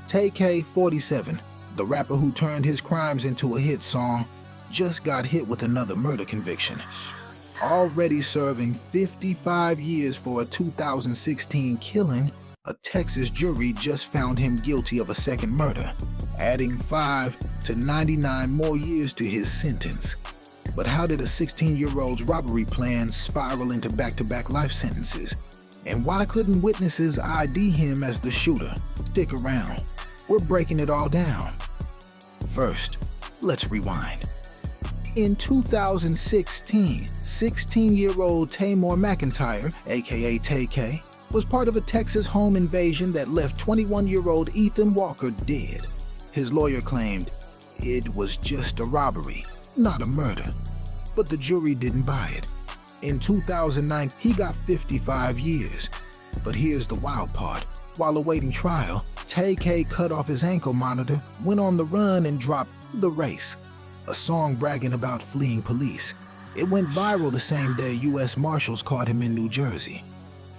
Tay-K, 47, the rapper who turned his crimes into a hit song, just got hit with another murder conviction. Already serving 55 years for a 2016 killing, a Texas jury just found him guilty of a second murder, adding 5 to 99 more years to his sentence. But how did a 16-year-old's robbery plan spiral into back-to-back life sentences? And why couldn't witnesses ID him as the shooter? Stick around. We're breaking it all down. First, let's rewind. In 2016, 16-year-old Tamar McIntyre, aka Tay-K, was part of a Texas home invasion that left 21-year-old Ethan Walker dead. His lawyer claimed it was just a robbery, not a murder. But the jury didn't buy it. In 2009, he got 55 years. But here's the wild part. While awaiting trial, Tay-K cut off his ankle monitor, went on the run, and dropped "The Race," a song bragging about fleeing police. It went viral the same day U.S. Marshals caught him in New Jersey.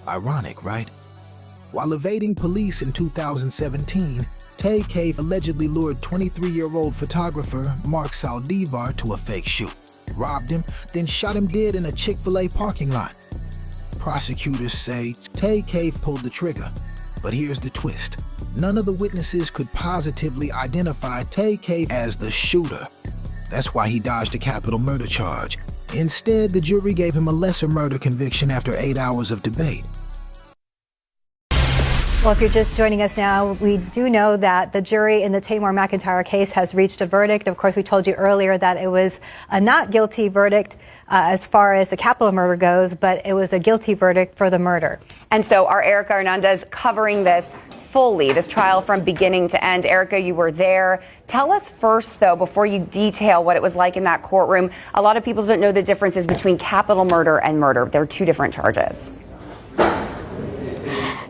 Ironic, right? While evading police in 2017, Tay-K allegedly lured 23-year-old photographer Mark Saldívar to a fake shoot, robbed him, then shot him dead in a Chick-fil-A parking lot. Prosecutors say Tay-K pulled the trigger, but here's the twist. None of the witnesses could positively identify Tay-K as the shooter. That's why he dodged a capital murder charge. Instead, the jury gave him a lesser murder conviction after 8 hours of debate. Well, if you're just joining us now, we do know that the jury in the Tamar McIntyre case has reached a verdict. Of course, we told you earlier that it was a not guilty verdict as far as the capital murder goes, but it was a guilty verdict for the murder. And so our Erica Hernandez covering this fully, this trial from beginning to end. Erica, you were there. Tell us first, though, before you detail what it was like in that courtroom. A lot of people don't know the differences between capital murder and murder. They're two different charges.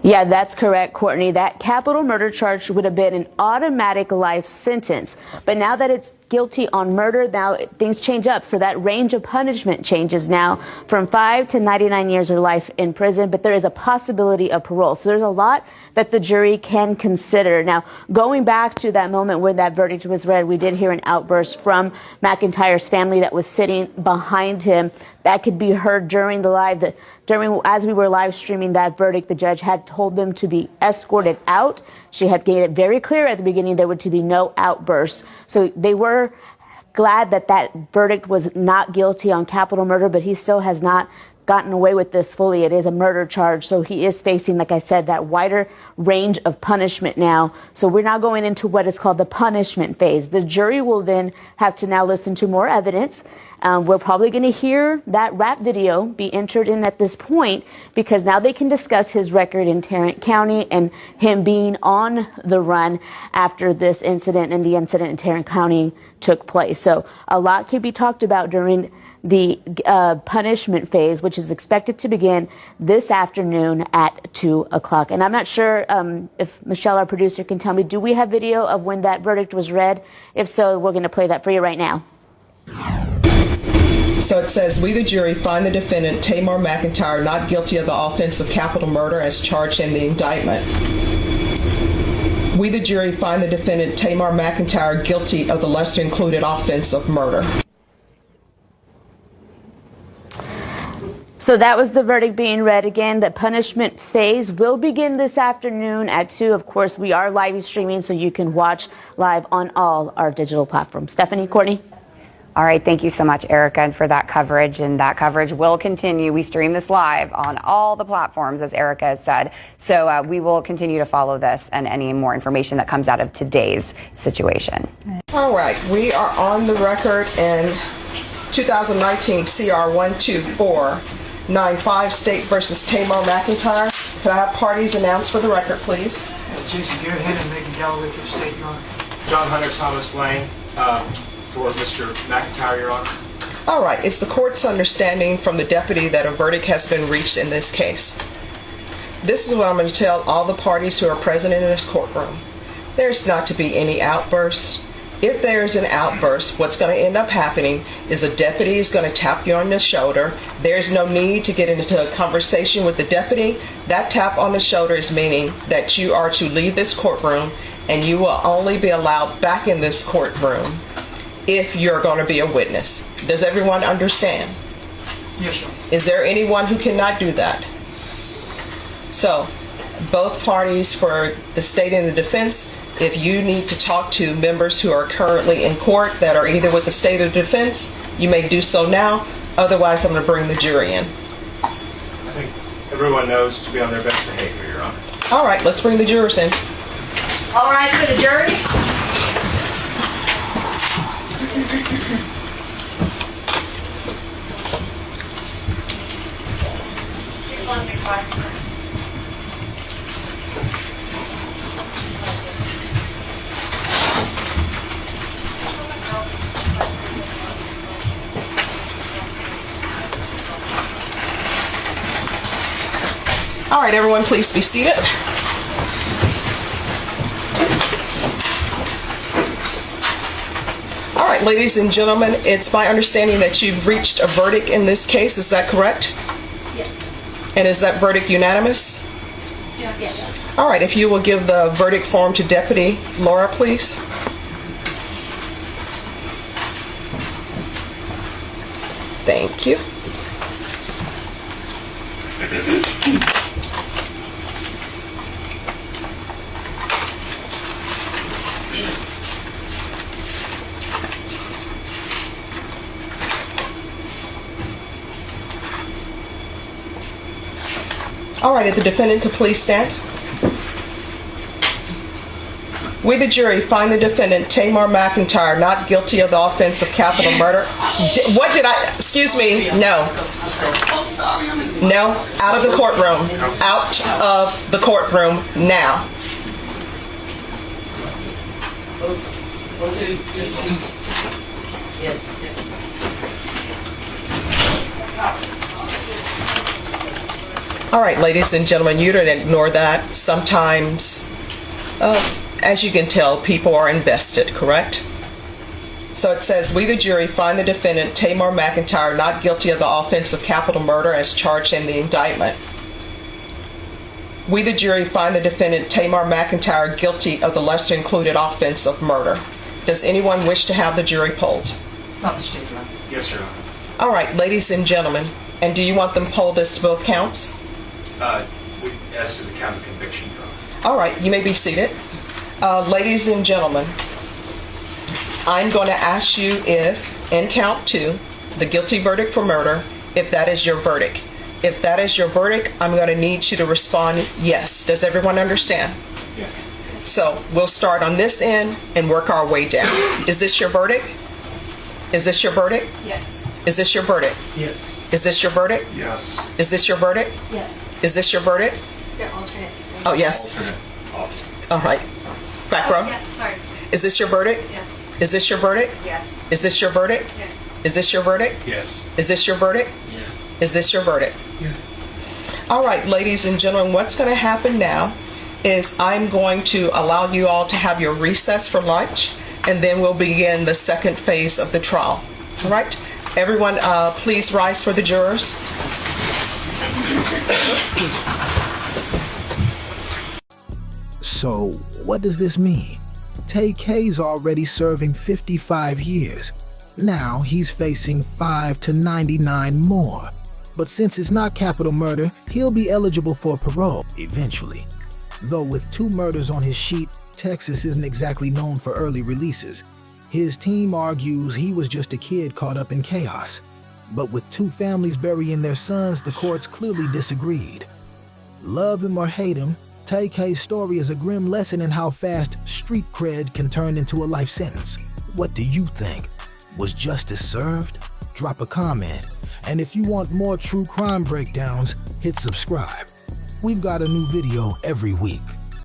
Yeah, that's correct, Courtney. That capital murder charge would have been an automatic life sentence. But now that it's guilty on murder, now things change up. So that range of punishment changes now from 5 to 99 years or life in prison. But there is a possibility of parole. So there's a lot that the jury can consider. Now, going back to that moment when that verdict was read, we did hear an outburst from McIntyre's family that was sitting behind him. That could be heard during the live. As we were live streaming that verdict, the judge had told them to be escorted out. She had made it very clear at the beginning there were to be no outbursts. So they were glad that that verdict was not guilty on capital murder, but he still has not gotten away with this fully. It is a murder charge, so he is facing, like I said, that wider range of punishment now. So we're now going into what is called the punishment phase. The jury will then have to now listen to more evidence. We're probably going to hear that rap video be entered in at this point because now they can discuss his record in Tarrant County and him being on the run after this incident and the incident in Tarrant County took place. So a lot could be talked about during the punishment phase, which is expected to begin this afternoon at 2 o'clock. And I'm not sure if Michelle, our producer, can tell me, do we have video of when that verdict was read? If so, we're going to play that for you right now. So it says, we the jury find the defendant Tamar McIntyre not guilty of the offense of capital murder as charged in the indictment. We the jury find the defendant Tamar McIntyre guilty of the lesser included offense of murder. So that was the verdict being read. Again, the punishment phase will begin this afternoon at 2. Of course, we are live streaming, so you can watch live on all our digital platforms. Stephanie, Courtney. All right. Thank you so much, Erica, and for that coverage. And that coverage will continue. We stream this live on all the platforms, as Erica has said. So we will continue to follow this and any more information that comes out of today's situation. All right. We are on the record in 2019 CR 12495 State versus Tamar McIntyre. Could I have parties announced for the record, please? Jason, go ahead and make a Galloway for the state, Your Honor. John Hunter, Thomas Lane. For Mr. McIntyre, Your Honor. All right. It's the court's understanding from the deputy that a verdict has been reached in this case. This is what I'm going to tell all the parties who are present in this courtroom. There's not to be any outbursts. If there's an outburst, what's going to end up happening is a deputy is going to tap you on the shoulder. There's no need to get into a conversation with the deputy. That tap on the shoulder is meaning that you are to leave this courtroom and you will only be allowed back in this courtroom if you're going to be a witness. Does everyone understand? Yes, Your Honor. Is there anyone who cannot do that? So, both parties, for the state and the defense, if you need to talk to members who are currently in court that are either with the state or defense, you may do so now. Otherwise, I'm going to bring the jury in. I think everyone knows to be on their best behavior, Your Honor. All right, let's bring the jurors in. All right, for the jury. All right, everyone, please be seated. All right, ladies and gentlemen, it's my understanding that you've reached a verdict in this case. Is that correct? Yes. And is that verdict unanimous? Yes. All right, if you will give the verdict form to Deputy Laura, please. Thank you. All right, if the defendant could please stand. We, the jury, find the defendant, Tamar McIntyre, not guilty of the offense of capital murder. What did I, excuse me, no. No, out of the courtroom. Out of the courtroom now. All right, ladies and gentlemen, you don't ignore that. Sometimes, as you can tell, people are invested, correct? So it says, we, the jury, find the defendant, Tamar McIntyre, not guilty of the offense of capital murder as charged in the indictment. We, the jury, find the defendant, Tamar McIntyre, guilty of the lesser included offense of murder. Does anyone wish to have the jury polled? Not the state, Your Honor. Yes, Your Honor. All right, ladies and gentlemen, and do you want them polled as to both counts? As to the count of conviction, Your Honor. All right, you may be seated. Ladies and gentlemen, I'm going to ask you if, in count 2, the guilty verdict for murder, if that is your verdict. If that is your verdict, I'm going to need you to respond yes. Does everyone understand? Yes. So we'll start on this end and work our way down. Is this your verdict? Is this your verdict? Yes. Is this your verdict? Yes. Is this your verdict? Yes. Is this your verdict? Yes. Is this your verdict? They're alternates. Oh, yes. Alternate. All right. Back row. Yes, sorry. Is this your verdict? Yes. Is this your verdict? Yes. Is this your verdict? Yes. Is this your verdict? Yes. Is this your verdict? Yes. Is this your verdict? Yes. All right, ladies and gentlemen, what's going to happen now is I'm going to allow you all to have your recess for lunch, and then we'll begin the second phase of the trial. All right? Everyone, please rise for the jurors. So, what does this mean? Tay-K's already serving 55 years. Now he's facing 5 to 99 more. But since it's not capital murder, he'll be eligible for parole eventually. Though with 2 murders on his sheet, Texas isn't exactly known for early releases. His team argues he was just a kid caught up in chaos. But with 2 families burying their sons, the courts clearly disagreed. Love him or hate him, Tay-K's story is a grim lesson in how fast street cred can turn into a life sentence. What do you think? Was justice served? Drop a comment. And if you want more true crime breakdowns, hit subscribe. We've got a new video every week.